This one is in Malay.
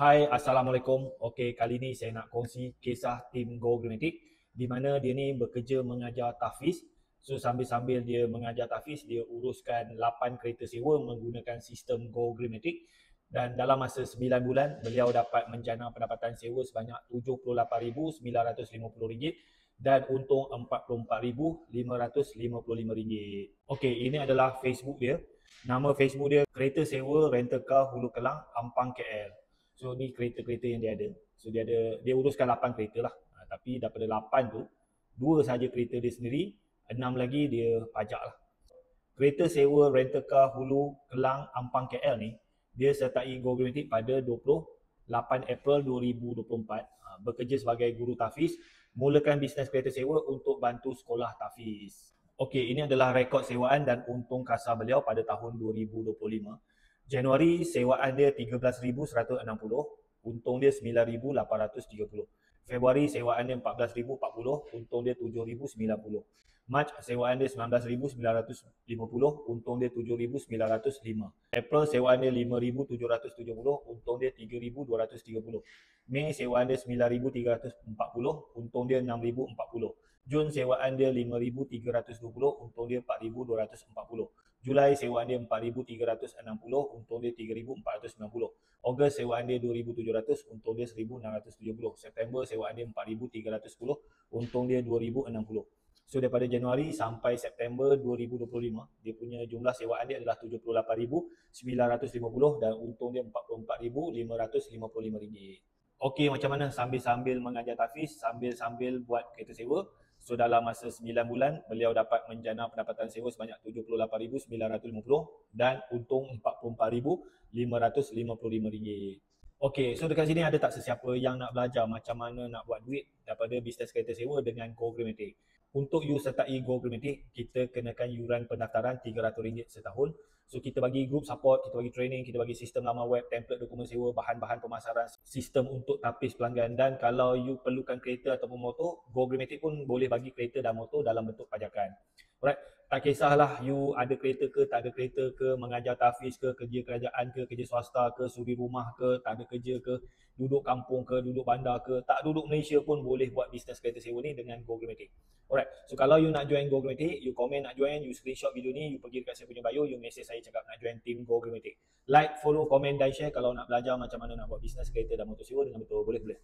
Hai, Assalamualaikum. Okey, kali ni saya nak kongsi kisah tim Go Gramatik di mana dia ni bekerja mengajar tahfiz. So sambil-sambil dia mengajar tahfiz, dia uruskan 8 kereta sewa menggunakan sistem Go Gramatik dan dalam masa 9 bulan beliau dapat menjana pendapatan sewa sebanyak RM78,950 dan untung RM44,555. Okey, ini adalah Facebook dia. Nama Facebook dia Kereta Sewa Rental Car Hulu Kelang, Ampang KL. So ni kereta-kereta yang dia ada. So dia uruskan 8 kereta lah. Tapi daripada 8 tu, 2 saja kereta dia sendiri, 6 lagi dia pajak lah. Kereta sewa rental car Hulu Kelang Ampang KL ni, dia sertai Go Gramatik pada 28 April 2024. Bekerja sebagai guru tahfiz, mulakan bisnes kereta sewa untuk bantu sekolah tahfiz. Okey, ini adalah rekod sewaan dan untung kasar beliau pada tahun 2025. Januari sewaan dia 13,160, untung dia 9,830. Februari sewaan dia 14,040, untung dia 7,090. Mac sewaan dia 19,950, untung dia 7,905. April sewaan dia 5,770, untung dia 3,230. Mei sewaan dia 9,340, untung dia 6,040. Jun sewaan dia 5,320, untung dia 4,240. Julai sewaan dia 4,360, untung dia 3,490. Ogos sewaan dia 2,700, untung dia 1,670. September sewaan dia 4,310, untung dia 2,060. So daripada Januari sampai September 2025, dia punya jumlah sewaan dia adalah RM78,950 dan untung dia RM44,555. Okey, macam mana sambil-sambil mengajar tahfiz, sambil-sambil buat kereta sewa. So dalam masa 9 bulan, beliau dapat menjana pendapatan sewa sebanyak RM78,950 dan untung RM44,555. Okey, so dekat sini ada tak sesiapa yang nak belajar macam mana nak buat duit daripada bisnes kereta sewa dengan Go Gramatik? Untuk you sertai Go Gramatik, kita kenakan yuran pendaftaran RM300 setahun. So kita bagi group support, kita bagi training, kita bagi sistem laman web, template dokumen sewa, bahan-bahan pemasaran, sistem untuk tapis pelanggan, dan kalau you perlukan kereta ataupun motor, Go Gramatik pun boleh bagi kereta dan motor dalam bentuk pajakan. Alright, tak kisahlah you ada kereta ke, tak ada kereta ke, mengajar tahfiz ke, kerja kerajaan ke, kerja swasta ke, suri rumah ke, tak ada kerja ke, duduk kampung ke, duduk bandar ke, tak duduk Malaysia pun boleh buat bisnes kereta sewa ni dengan Go Gramatik. Alright, so kalau you nak join Go Gramatik, you komen nak join, you screenshot video ni, you pergi dekat saya punya bio, you message saya cakap nak join tim Go Gramatik. Like, follow, komen dan share kalau nak belajar macam mana nak buat bisnes kereta dan motor sewa dengan betul. Boleh.